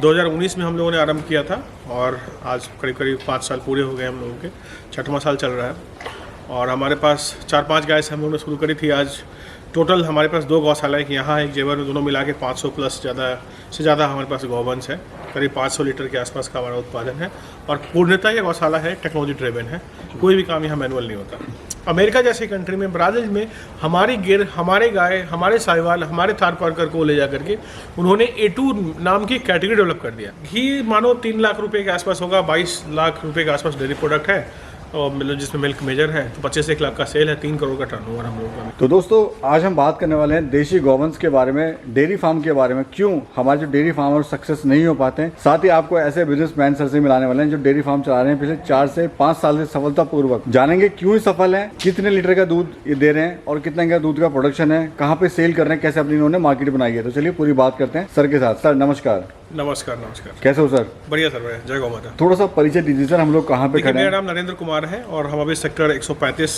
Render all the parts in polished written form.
2019 में हम लोगों ने आरंभ किया था और आज करीब करीब 5 साल पूरे हो गए हम लोगों के, 6वां साल चल रहा है। और हमारे पास 4-5 गाय से हम लोगों ने शुरू करी थी। आज टोटल हमारे पास 2 गौशाला है कि यहाँ एक जेवर में, दोनों मिला के 500 प्लस ज़्यादा हमारे पास गौवंश है। करीब 500 लीटर के आसपास का हमारा उत्पादन है और पूर्णतः ये गौशाला है टेक्नोलॉजी ड्रिवन है, कोई भी काम यहाँ मैनुअल नहीं होता। अमेरिका जैसी कंट्री में, ब्राज़ील में हमारी गिर, हमारे गाय, हमारे साहिवाल, हमारे थार पारकर को ले जा करके उन्होंने A2 नाम की कैटेगरी डेवलप कर दिया। घी मानो 3 लाख रुपए के आसपास होगा, 22 लाख रुपए के आसपास डेयरी प्रोडक्ट है और मतलब जिसमें मिल्क मेजर है, तो 25 लाख का सेल है, 3 करोड़ का टर्नओवर हम लोगों का। तो दोस्तों आज हम बात करने वाले हैं देशी गौवंश के बारे में, डेयरी फार्म के बारे में, क्यों हमारे जो डेयरी फार्मर सक्सेस नहीं हो पाते हैं। साथ ही आपको ऐसे बिजनेसमैन सर से मिलाने वाले हैं जो डेयरी फार्म चला रहे हैं पिछले 4 से 5 साल से सफलतापूर्वक। जानेंगे क्यों सफल है, कितने लीटर का दूध ये दे रहे हैं और कितने का दूध का प्रोडक्शन है, कहाँ पे सेल कर रहे हैं, कैसे अपनी इन्होंने मार्केट बनाई है। तो चलिए पूरी बात करते हैं सर के साथ। सर नमस्कार। नमस्कार। कैसे हो सर? बढ़िया सर, बढ़िया। जय गौ माता। थोड़ा सा परिचय दीजिए सर, हम लोग कहाँ पे खड़े हैं? मेरा नाम नरेंद्र कुमार है और हम अभी सेक्टर 135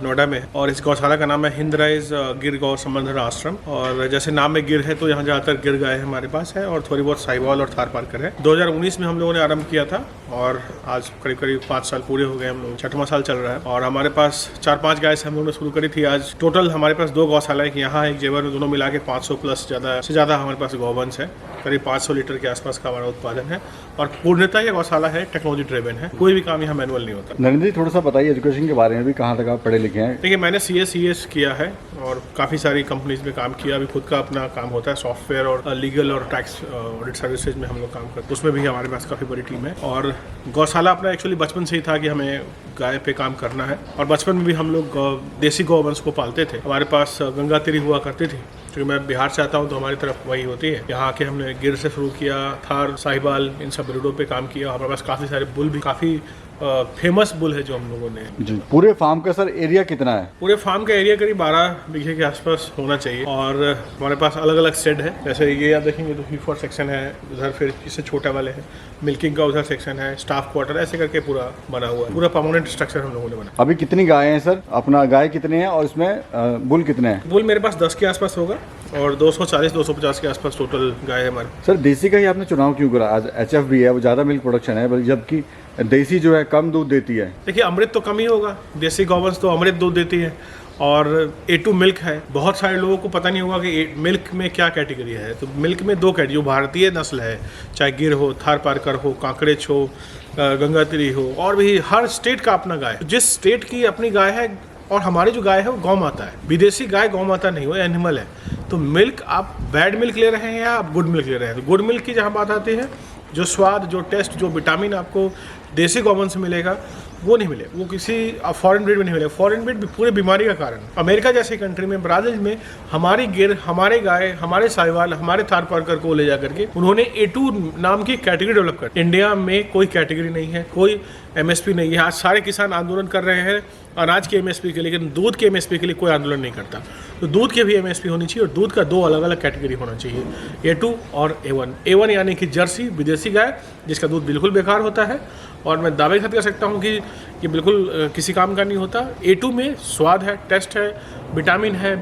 नोएडा में, और इस गौशाला का नाम है हिंद राइज गिर गौ संवर्धन आश्रम। और जैसे नाम में गिर है तो यहाँ ज़्यादातर गिर गाय हमारे पास है और थोड़ी बहुत साहिवाल और थार पारकर है। 2019 में हम लोगों ने आरंभ किया था और आज करीब करीब 5 साल पूरे हो गए हम लोग, 6वां साल चल रहा है। और हमारे पास 4-5 गाय से हम लोगों ने शुरू करी थी। आज टोटल हमारे पास 2 गौशाला है कि यहाँ एक जेवर में, दोनों मिला के 500 प्लस ज़्यादा हमारे पास गौवंश है। करीब 500 लीटर के आसपास का हमारा उत्पादन है और पूर्णतः ये गौशाला है टेक्नोलॉजी ड्रिवन है, कोई भी काम यहाँ मैनुअल नहीं होता। नरेंद्र जी थोड़ा सा बताइए एजुकेशन के बारे में भी, कहाँ तक आप पढ़े लिखे हैं? देखिए मैंने CS किया है और काफ़ी सारी कंपनीज में काम किया। अभी खुद का अपना काम होता है सॉफ्टवेयर और लीगल और टैक्स ऑडिट सर्विसेज में हम लोग काम करते हैं, उसमें भी हमारे पास काफ़ी बड़ी टीम है। और गौशाला अपना एक्चुअली बचपन से ही था कि हमें गाय पे काम करना है और बचपन में भी हम लोग देसी गौवंश को पालते थे। हमारे पास गंगा तिरी हुआ करती थी, क्योंकि मैं बिहार से आता हूँ तो हमारी तरफ वही होती है। यहाँ आके हमने गिर से शुरू किया, थार, साहिवाल, इन सब ब्रीडों पे काम किया। हमारे पास काफ़ी सारे बुल भी, काफ़ी फेमस बुल है जो हम लोगों ने। जी। पूरे फार्म का सर एरिया कितना है? पूरे फार्म का एरिया करीब 12 बीघे के आसपास होना चाहिए और हमारे पास अलग अलग शेड है। जैसे ये आप देखेंगे तो फीफर सेक्शन है उधर, फिर इससे छोटे वाले हैं, मिल्किंग का उधर सेक्शन है, स्टाफ क्वार्टर, ऐसे करके पूरा बना हुआ है। पूरा परमानेंट स्ट्रक्चर हम लोगों ने बना। अभी कितनी गाय हैं सर? अपना गाय कितने हैं और इसमें बुल कितने हैं? बुल मेरे पास 10 के आसपास होगा और 240-250 के आसपास टोटल गाय है हमारे। सर देसी का ही आपने चुनाव क्यों करा? आज HF भी है, वो ज़्यादा मिल्क प्रोडक्शन है, जबकि देसी जो है कम दूध देती है। देखिए अमृत तो कम ही होगा, देसी गौवंश तो अमृत दूध देती है और A2 मिल्क है। बहुत सारे लोगों को पता नहीं होगा कि मिल्क में क्या कैटेगरी है। तो मिल्क में 2 कैटेगरी, जो भारतीय नस्ल है, चाहे गिर हो, थार पारकर हो, कांकरेज हो, गंगा तिरी हो, और भी हर स्टेट का अपना गाय है। जिस स्टेट की अपनी गाय है, और हमारी जो गाय है वो गौ माता है। विदेशी गाय गौ माता नहीं, वो एनिमल है। तो मिल्क आप बैड मिल्क ले रहे हैं या आप गुड मिल्क ले रहे हैं, तो गुड मिल्क की जहाँ बात आती है, जो स्वाद, जो टेस्ट, जो विटामिन आपको देसी गौवंश से मिलेगा वो नहीं मिले, वो किसी फॉरेन ब्रीड में नहीं मिलेगा। फॉरेन ब्रीड पूरे बीमारी का कारण। अमेरिका जैसी कंट्री में, ब्राज़ील में हमारी गिर, हमारे गाय, हमारे साहिवाल, हमारे थार पारकर को ले जा करके उन्होंने A2 नाम की कैटेगरी डेवलप कर। इंडिया में कोई कैटेगरी नहीं है, कोई MSP नहीं है। आज सारे किसान आंदोलन कर रहे हैं अनाज के MSP के लिए, लेकिन दूध के MSP के लिए कोई आंदोलन नहीं करता। तो दूध के भी MSP होनी चाहिए और दूध का 2 अलग अलग कैटेगरी होना चाहिए, A2 और A1। A1 यानी कि जर्सी विदेशी गाय, जिसका दूध बिल्कुल बेकार होता है और मैं दावे के साथ कह सकता हूँ कि ये बिल्कुल किसी काम का नहीं होता। A2 में स्वाद है, टेस्ट है, विटामिन है,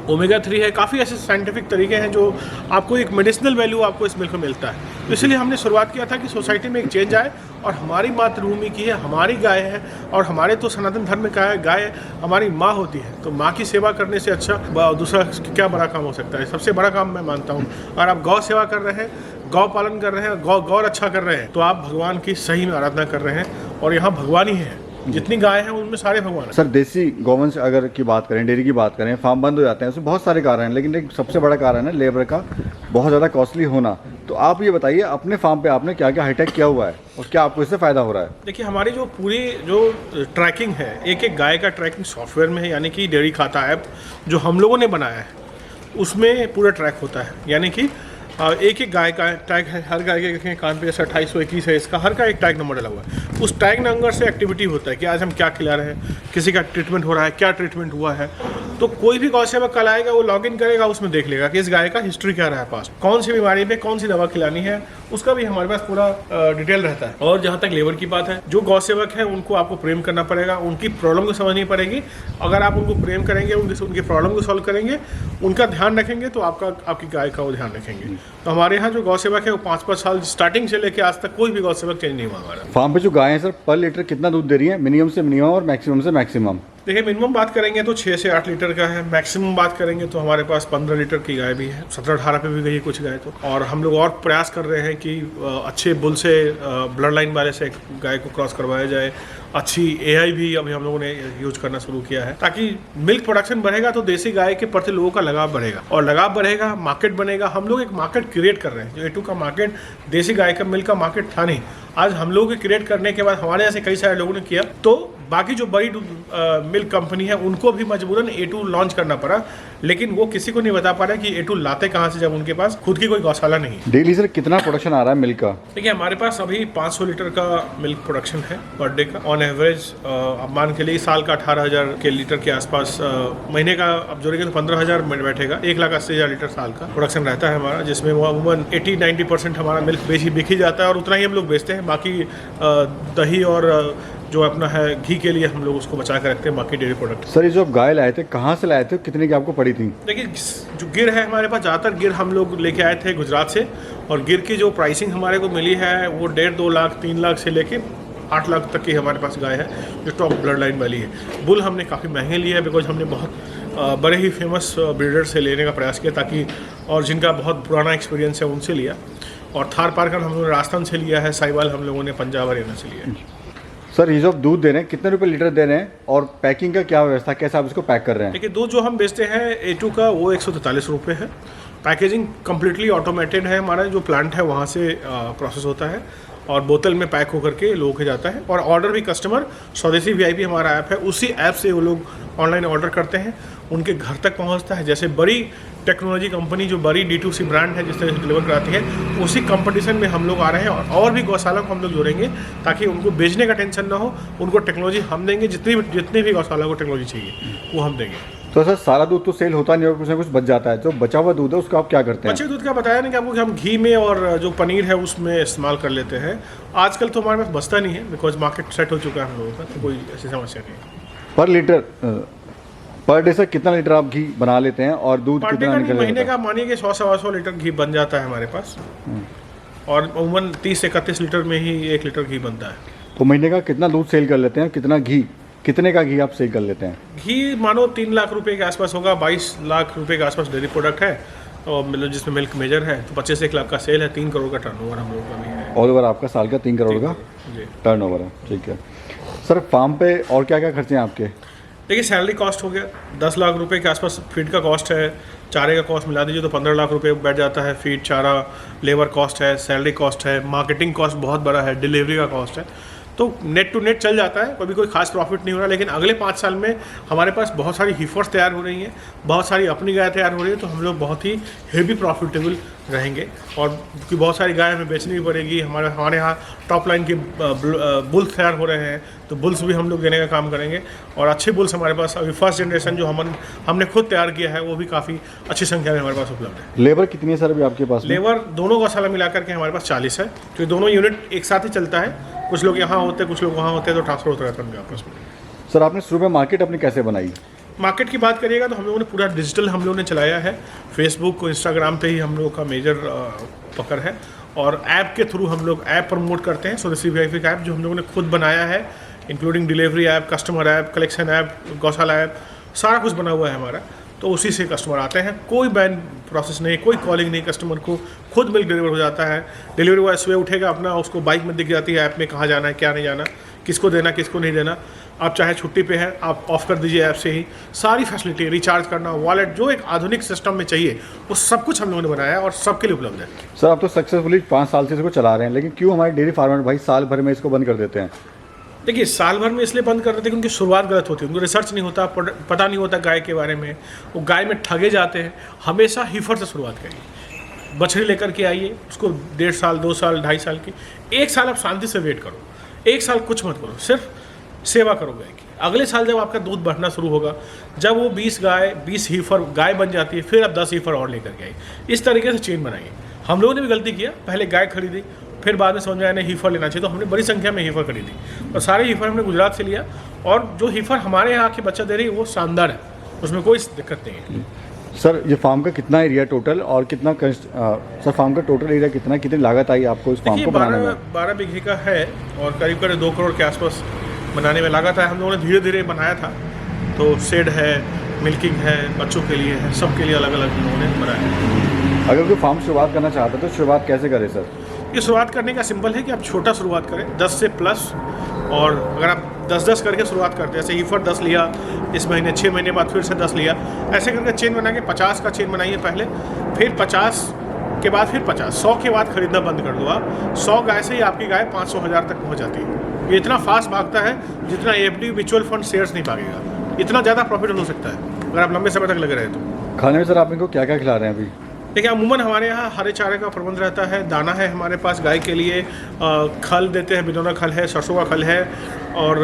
ओमेगा 3 है, काफ़ी ऐसे साइंटिफिक तरीके हैं जो आपको एक मेडिसिनल वैल्यू आपको इस मिल्क में मिलता है। तो इसलिए हमने शुरुआत किया था कि सोसाइटी में एक चेंज आए और हमारी मातृभूमि की है, हमारी गाय है और हमारे तो सनातन धर्म का है, गाय हमारी माँ होती है। तो माँ की सेवा करने से अच्छा दूसरा क्या बड़ा काम हो सकता है? सबसे बड़ा काम मैं मानता हूँ। और आप गौ सेवा कर रहे हैं, गौ पालन कर रहे हैं, गौ रक्षा कर रहे हैं, तो आप भगवान की सही में आराधना कर रहे हैं और यहाँ भगवान ही है। जितनी गाय हैं उनमें सारे भगवान हैं। सर देसी गौवंश अगर की बात करें, डेयरी की बात करें, फार्म बंद हो जाते हैं, उसमें बहुत सारे कारण हैं, लेकिन एक सबसे बड़ा कारण है लेबर का बहुत ज़्यादा कॉस्टली होना। तो आप ये बताइए अपने फार्म पे आपने क्या क्या हाईटेक किया हुआ है और क्या आपको इससे फ़ायदा हो रहा है? देखिए हमारी जो पूरी जो ट्रैकिंग है, एक गाय का ट्रैकिंग सॉफ्टवेयर में है, यानी कि डेयरी खाता ऐप जो हम लोगों ने बनाया है, उसमें पूरा ट्रैक होता है। यानी कि एक गाय का टैग है, हर गाय के कान पे जैसे 2821 है, इसका हर का एक टैग नंबर डला हुआ है। उस टैग नंबर से एक्टिविटी होता है कि आज हम क्या खिला रहे हैं, किसी का ट्रीटमेंट हो रहा है, क्या ट्रीटमेंट हुआ है। तो कोई भी गौ सेवक कल आएगा, वो लॉगिन करेगा, उसमें देख लेगा कि इस गाय का हिस्ट्री क्या रहा है, पास कौन सी बीमारी में कौन सी दवा खिलानी है, उसका भी हमारे पास पूरा डिटेल रहता है। और जहाँ तक लेबर की बात है, जो गौ सेवक है उनको आपको प्रेम करना पड़ेगा, उनकी प्रॉब्लम को समझनी पड़ेगी। अगर आप उनको प्रेम करेंगे, उनकी प्रॉब्लम को सॉल्व करेंगे, उनका ध्यान रखेंगे, तो आपकी गाय का वो ध्यान रखेंगे। तो हमारे यहाँ जो गौ सेवक है वो 5-5 साल स्टार्टिंग से लेके आज तक कोई भी गौ सेवक चेंज नहीं हुआ हमारा। फार्म पे जो गाय है सर पर लीटर कितना दूध दे रही है, मिनिमम से मिनिमम और मैक्सिमम से मैक्सिमम? देखिए मिनिमम बात करेंगे तो 6 से 8 लीटर का है, मैक्सिमम बात करेंगे तो हमारे पास 15 लीटर की गाय भी है, 17-18 पे भी गई है कुछ गाय तो। और हम लोग और प्रयास कर रहे हैं कि अच्छे बुल से ब्लड लाइन वाले से गाय को क्रॉस करवाया जाए। अच्छी एआई भी अभी हम लोगों ने यूज करना शुरू किया है, ताकि मिल्क प्रोडक्शन बढ़ेगा तो देसी गाय के प्रति लोगों का लगाव बढ़ेगा, और लगाव बढ़ेगा मार्केट बनेगा। हम लोग एक मार्केट क्रिएट कर रहे हैं। जो A2 का मार्केट देसी गाय का मिल्क का मार्केट था नहीं, आज हम लोग क्रिएट करने के बाद हमारे ऐसे कई सारे लोगों ने किया, तो बाकी जो बड़ी मिल्क कंपनी है उनको भी मजबूरन A2 लॉन्च करना पड़ा, लेकिन वो किसी को नहीं बता पा रहा कि A2 लाते कहाँ से, जब उनके पास खुद की कोई गौशाला नहीं है। डेली सर कितना प्रोडक्शन आ रहा है मिल्क का? देखिए हमारे पास अभी 500 लीटर का मिल्क प्रोडक्शन है पर डे का ऑन एवरेज। अब मान के लिए साल का 18,000 के लीटर के आसपास, महीने का अब जोड़ेंगे तो 15,000 में बैठेगा। 1,80,000 लीटर साल का प्रोडक्शन रहता है हमारा, जिसमें वो अमूमन 80-90% हमारा मिल्क बिक ही जाता है, और उतना ही हम लोग बेचते हैं। बाकी दही और जो अपना है घी के लिए हम लोग उसको बचा कर रखते हैं, बाकी डेयरी प्रोडक्ट। सर ये जो आप गाय लाए थे कहाँ से लाए थे, कितने की आपको पड़ी थी? देखिए जो गिर है हमारे पास, ज़्यादातर गिर हम लोग लेके आए थे गुजरात से, और गिर की जो प्राइसिंग हमारे को मिली है वो 1.5-2 लाख 3 लाख से लेके 8 लाख तक की हमारे पास गाय है जो टॉप ब्लड लाइन वाली है। बुल हमने काफ़ी महंगे लिए हैं, बिकॉज हमने बहुत बड़े ही फेमस ब्रीडर से लेने का प्रयास किया, ताकि और जिनका बहुत पुराना एक्सपीरियंस है उनसे लिया। और थार पारकर हम लोगों ने राजस्थान से लिया है, साहिवाल हम लोगों ने पंजाब हरियाणा से लिया है। सर ये जो आप दूध दे रहे हैं कितने रुपए लीटर दे रहे हैं, और पैकिंग का क्या व्यवस्था, कैसे आप इसको पैक कर रहे हैं? देखिए दूध जो हम बेचते हैं A2 का वो 143 रुपये है। पैकेजिंग कम्प्लीटली ऑटोमेटेड है, हमारा जो प्लांट है वहाँ से प्रोसेस होता है और बोतल में पैक होकर के लोगों के जाता है। और ऑर्डर भी कस्टमर स्वदेशी VIP हमारा ऐप है, उसी ऐप से वो लोग ऑनलाइन ऑर्डर करते हैं, उनके घर तक पहुंचता है। जैसे बड़ी टेक्नोलॉजी कंपनी जो बड़ी D2C ब्रांड है जिस तरह से डिलीवर कराती है, उसी कंपटीशन में हम लोग आ रहे हैं, और भी गौशाला को हम लोग जोड़ेंगे ताकि उनको बेचने का टेंशन ना हो। उनको टेक्नोलॉजी हम देंगे, जितनी भी गौशाला को टेक्नोलॉजी चाहिए वो हम देंगे। तो सर सारा दूध तो सेल होता नहीं होगा, कुछ ना कुछ बच जाता है, जो बचा हुआ दूध है उसका आप क्या करते हैं? बचे दूध का बताया ना कि आपको कि हम घी में और जो पनीर है उसमें इस्तेमाल कर लेते हैं। आजकल तो हमारे पास बचता नहीं है, बिकॉज मार्केट सेट हो चुका है हम लोगों का, तो कोई ऐसी समस्या नहीं है। पर लीटर पर डे सर कितना लीटर आप घी बना लेते हैं, और दूध पर डे कितना का निकल महीने जाता का मानिए कि 100-125 लीटर घी बन जाता है हमारे पास, और अमूमन 30 से 31 लीटर में ही 1 लीटर घी बनता है। तो महीने का कितना दूध सेल कर लेते हैं, कितना घी, कितने का घी आप सेल कर लेते हैं? घी मानो 3 लाख रुपए के आसपास होगा, 22 लाख रुपए के आसपास डेयरी प्रोडक्ट है, और मतलब जिसमें मिल्क मेजर है, तो 25 लाख का सेल है, 3 करोड़ का टर्नओवर हम लोगों का भी है। ऑल ओवर आपका साल का 3 करोड़ का जी टर्नओवर है, ठीक है। सर फार्म पे और क्या क्या खर्चे हैं आपके? देखिए सैलरी कॉस्ट हो गया 10 लाख रुपए के आसपास, फीड का कॉस्ट है, चारे का कॉस्ट मिला दीजिए तो 15 लाख रुपए बैठ जाता है। फीड, चारा, लेबर कॉस्ट है, सैलरी कॉस्ट है, मार्केटिंग कॉस्ट बहुत बड़ा है, डिलीवरी का कॉस्ट है, तो नेट टू नेट चल जाता है। कभी कोई खास प्रॉफिट नहीं हो रहा, लेकिन अगले 5 साल में हमारे पास बहुत सारी हीफर्स तैयार हो रही हैं, बहुत सारी अपनी गाय तैयार हो रही है, तो हम लोग बहुत ही हेवी प्रॉफिटेबल रहेंगे। और क्योंकि बहुत सारी गाय हमें बेचनी भी पड़ेगी, हमारे यहाँ टॉप लाइन के बुल्स तैयार हो रहे हैं, तो बुल्स भी हम लोग देने का काम करेंगे। और अच्छे बुल्स हमारे पास अभी फर्स्ट जनरेशन जो हमने खुद तैयार किया है वो भी काफ़ी अच्छी संख्या में हमारे पास उपलब्ध है। लेबर कितनी है सर अभी आपके पास में? लेबर दोनों गौशाला मिलाकर के हमारे पास 40 है, क्योंकि दोनों यूनिट एक साथ ही चलता है। कुछ लोग यहाँ होते हैं, कुछ लोग वहाँ होते हैं, तो ट्रांसफर होता रहता है उनके आपस में। सर आपने शुरू में मार्केट अपनी कैसे बनाई? मार्केट की बात करिएगा तो हम लोगों ने पूरा डिजिटल हम लोगों ने चलाया है। फेसबुक को, इंस्टाग्राम पे ही हम लोगों का मेजर पकड़ है, और ऐप के थ्रू हम लोग ऐप प्रमोट करते हैं। स्वदेशी VIP का ऐप जो हम लोगों ने खुद बनाया है, including delivery app, customer app, collection app, गौशाला ऐप, सारा कुछ बना हुआ है हमारा। तो उसी से कस्टमर आते हैं, कोई बैन प्रोसेस नहीं, कोई कॉलिंग नहीं, कस्टमर को खुद मिल्क डिलीवर हो जाता है। डिलीवरी बॉय सुबह उठेगा अपना, उसको बाइक में दिख जाती है ऐप में कहाँ जाना है, क्या नहीं जाना, किसको देना, किसको नहीं देना। आप चाहे छुट्टी पे हैं, आप ऑफ कर दीजिए ऐप से ही, सारी फैसिलिटी, रिचार्ज करना, वॉलेट, जो एक आधुनिक सिस्टम में चाहिए वो सब कुछ हम लोगों ने बनाया और सबके लिए उपलब्ध है। सर आप तो सक्सेसफुली 5 साल से इसको चला रहे हैं, लेकिन क्यों हमारे डेयरी फार्मर भाई साल भर में इसको बंद कर देते हैं? देखिए साल भर में इसलिए बंद कर देते हैं कि उनकी शुरुआत गलत होती है, उनको रिसर्च नहीं होता, पता नहीं होता गाय के बारे में, वो गाय में ठगे जाते हैं। हमेशा हीफर से शुरुआत करिए, बछड़ी लेकर के आइए, उसको 1.5 साल, 2 साल, 2.5 साल की, 1 साल आप शांति से वेट करो, 1 साल कुछ मत करो, सिर्फ सेवा करो गाय की। अगले साल जब आपका दूध बढ़ना शुरू होगा, जब वो 20 हीफर गाय बन जाती है, फिर आप 10 हीफर और लेकर के आइए। इस तरीके से चेन बनाइए। हम लोगों ने भी गलती किया, पहले गाय खरीदी, फिर बाद में समझ में आया नहीं हीफर लेना चाहिए, तो हमने बड़ी संख्या में हीफर खरीदी, और सारे हीफर हमने गुजरात से लिया। और जो हीफर हमारे यहाँ की बच्चा दे रही है वो शानदार है, उसमें कोई दिक्कत नहीं है। सर ये फार्म का कितना एरिया टोटल और कितना सर फार्म का टोटल एरिया कितना, कितनी लागत आई आपको इस फार्म देखिए को बनाने में? 12 बीघे का है और करीब करीब 2 करोड़ के आसपास बनाने में लागत है। हम लोगों ने धीरे धीरे बनाया था, तो शेड है, मिल्किंग है, बच्चों के लिए है, सबके लिए अलग अलग लोगों ने बनाया है। अगर कोई फार्म शुरुआत करना चाहता है तो शुरुआत कैसे करें सर? ये शुरुआत करने का सिंपल है कि आप छोटा शुरुआत करें 10 से प्लस, और अगर आप 10-10 करके शुरुआत करते हैं, जैसे ईफर 10 लिया इस महीने, 6 महीने बाद फिर से 10 लिया, ऐसे करके चेन बना के 50 का चेन बनाइए पहले, फिर 50 के बाद फिर 50, 100 के बाद खरीदना बंद कर दो आप। 100 गाय से ही आपकी गाय 500-1000 तक पहुंच जाती है। ये इतना फास्ट भागता है जितना एफडी म्यूचुअल फंड शेयर्स नहीं भागेगा। इतना ज़्यादा प्रॉफिट हो सकता है अगर आप लंबे समय तक लगे रहे तो। खाने में सर आप इनको क्या क्या खिला रहे हैं अभी? देखिए अमूमन हमारे यहाँ हरे चारे का प्रबंध रहता है, दाना है हमारे पास गाय के लिए, खल देते हैं, बिनौना खल है, सरसों का खल है, और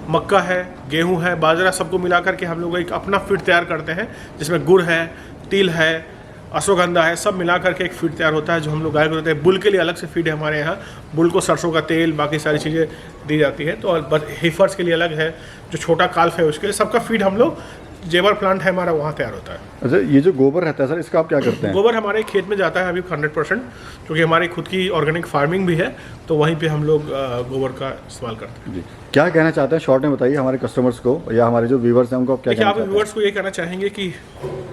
मक्का है, गेहूं है, बाजरा, सबको मिलाकर के हम लोग एक अपना फीड तैयार करते हैं जिसमें गुड़ है, तिल है, अश्वगंधा है, सब मिला करके एक फीड तैयार होता है जो हम लोग गाय को देते हैं। बुल के लिए अलग से फीड है हमारे यहाँ, बुल को सरसों का तेल, बाकी सारी चीज़ें दी जाती है। तो हीफर्स के लिए अलग है, जो छोटा काल्फ है उसके लिए, सबका फीड हम लोग, जेवर प्लांट है हमारा, वहाँ तैयार होता है। अच्छा, ये जो गोबर रहता है सर इसका आप क्या करते हैं? गोबर हमारे खेत में जाता है अभी 100%, क्योंकि हमारी खुद की ऑर्गेनिक फार्मिंग भी है, तो वहीं पे हम लोग गोबर का इस्तेमाल करते हैं। जी, क्या कहना चाहते हैं शॉर्ट में बताइए हमारे कस्टमर्स को या हमारे जो व्यूवर्स हैं उनको आप क्या देखिए, कहना आप चाहते हैं? व्यूअर्स को ये कहना चाहेंगे कि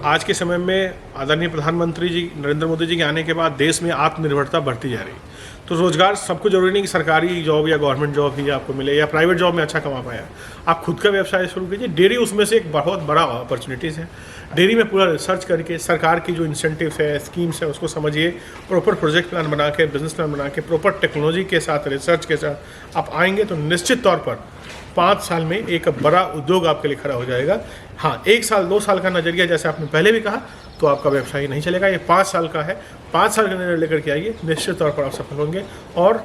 आज के समय में आदरणीय प्रधानमंत्री जी नरेंद्र मोदी जी के आने के बाद देश में आत्मनिर्भरता बढ़ती जा रही है। तो रोजगार सबको जरूरी नहीं कि सरकारी जॉब या गवर्नमेंट जॉब ही आपको मिले या प्राइवेट जॉब में अच्छा कमा पाया। आप खुद का व्यवसाय शुरू कीजिए। डेयरी उसमें से एक बहुत बड़ा अपॉर्चुनिटीज़ है। डेयरी में पूरा रिसर्च करके सरकार की जो इंसेंटिव्स है, स्कीम्स है, उसको समझिए, प्रॉपर प्रोजेक्ट प्लान बना के, बिजनेस प्लान बना के, प्रॉपर टेक्नोलॉजी के साथ, रिसर्च के साथ आप आएंगे तो निश्चित तौर पर 5 साल में एक बड़ा उद्योग आपके लिए खड़ा हो जाएगा। हाँ, 1 साल 2 साल का नजरिया जैसे आपने पहले भी कहा तो आपका व्यवसाय नहीं चलेगा। ये 5 साल का है। 5 साल का निर्णय लेकर के आइए, निश्चित तौर पर आप सफल होंगे और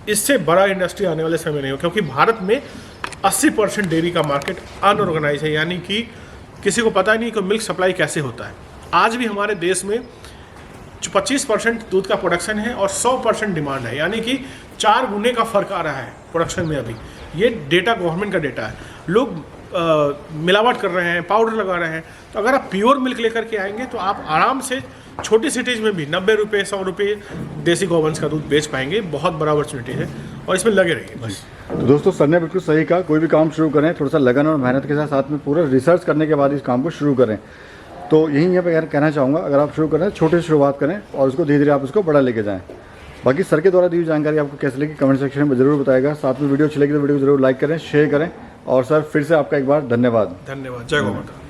इससे बड़ा इंडस्ट्री आने वाले समय नहीं हो, क्योंकि भारत में 80% डेयरी का मार्केट अनऑर्गेनाइज है, यानी कि किसी को पता ही नहीं कि मिल्क सप्लाई कैसे होता है। आज भी हमारे देश में 25% दूध का प्रोडक्शन है और 100% डिमांड है, यानी कि 4 गुने का फर्क आ रहा है प्रोडक्शन में अभी। ये डेटा गवर्नमेंट का डेटा है। लोग मिलावट कर रहे हैं, पाउडर लगा रहे हैं। तो अगर आप प्योर मिल्क लेकर के आएंगे तो आप आराम से छोटी सिटीज़ में भी 90 रुपये 100 रुपये देसी गौवंश का दूध बेच पाएंगे। बहुत बड़ा अपॉर्चुनिटी है और इसमें लगे रहिए बस। तो दोस्तों सर ने बिल्कुल सही कहा, कोई भी काम शुरू करें थोड़ा सा लगन और मेहनत के साथ में पूरा रिसर्च करने के बाद इस काम को शुरू करें। तो यही यहाँ पे कहना चाहूँगा, अगर आप शुरू करें छोटे से शुरुआत करें और उसको धीरे धीरे आप उसको बड़ा लेके जाएँ। बाकी सर के द्वारा दी हुई जानकारी आपको कैसे लगी कमेंट सेक्शन में ज़रूर बताएगा। साथ में वीडियो अच्छी लगी तो वीडियो को जरूर लाइक करें, शेयर करें। और सर फिर से आपका एक बार धन्यवाद। धन्यवाद। जय गौ माता।